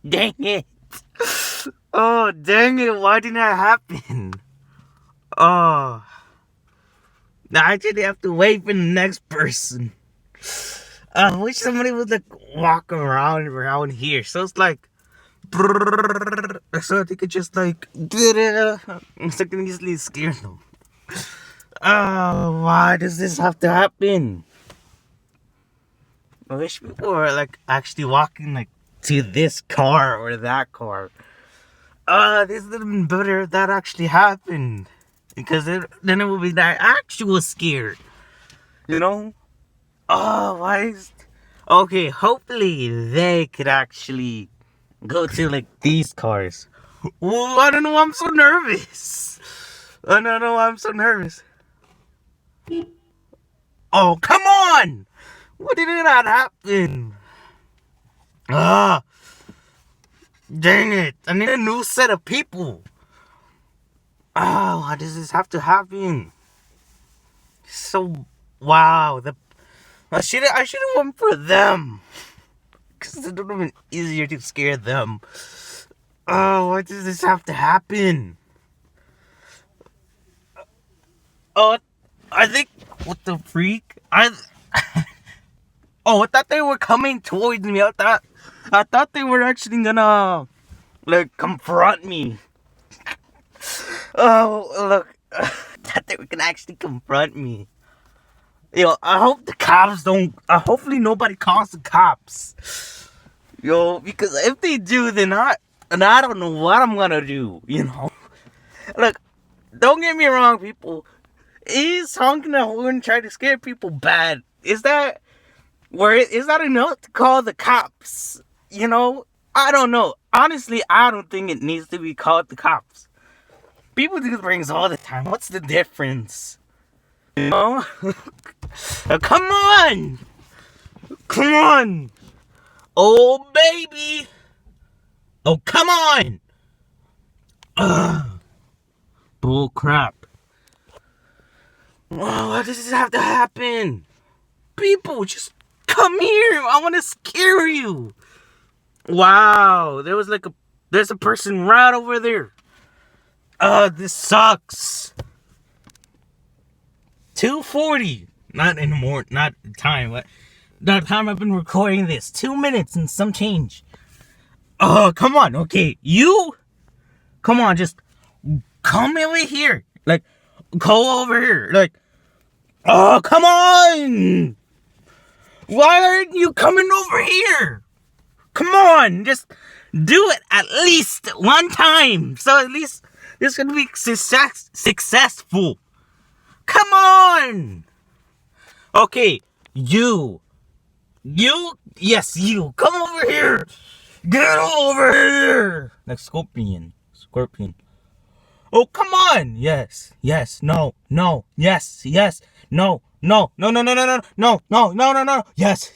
Dang it. Oh, dang it. Why didn't that happen? Oh. Now I actually have to wait for the next person. I wish somebody would like walk around here. So it's like so they could just like so I can easily scare them. Oh, why does this have to happen? I wish people were like actually walking like to this car or that car. This would have been better if that actually happened. Because then it would be that actual scared. You know? Oh, why is... Okay, hopefully they could actually go to like these cars. Well, I don't know why I'm so nervous. I don't know why I'm so nervous. Oh, come on! Why did that happen? Ah, dang it. I need a new set of people. Oh, why does this have to happen? So, wow. I should have went for them. Because it would have been easier to scare them. Oh, why does this have to happen? Oh, I think... What the freak? Oh, I thought they were coming towards me. I thought they were actually gonna... like, confront me. Oh, look. I thought they were gonna actually confront me. Yo, I hope the cops don't... hopefully nobody calls the cops. Yo, because if they do, then I don't know what I'm gonna do, you know? Look, don't get me wrong, people. Is honking the horn trying to scare people bad? Is that enough to call the cops? You know? I don't know. Honestly, I don't think it needs to be called the cops. People do things all the time. What's the difference? You know? Come on! Come on! Oh, baby! Oh, come on! Ugh. Bull crap. Oh, why does this have to happen? People, just come here. I want to scare you. Wow, there's a person right over there. This sucks. 2:40. Not anymore. Not the time. What? The time I've been recording this. 2 minutes and some change. Oh, come on. Okay, you. Come on, just come over here. Like, go over here. Like, oh, come on. Why aren't you coming over here? Come on, just do it at least one time. So at least this can be successful. Come on. Okay, you. Yes, you. Come over here. Get over here. Like Scorpion. Oh, come on. Yes. No. Yes. No. No. Yes.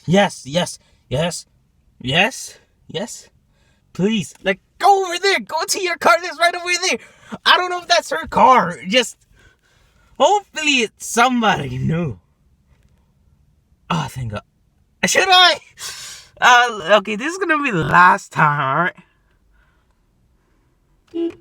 Please. Like, go over there. Go to your car that's right over there. I don't know if that's her car. Just, hopefully it's somebody new. Oh, thank God. Should I? Okay, this is gonna be the last time, alright?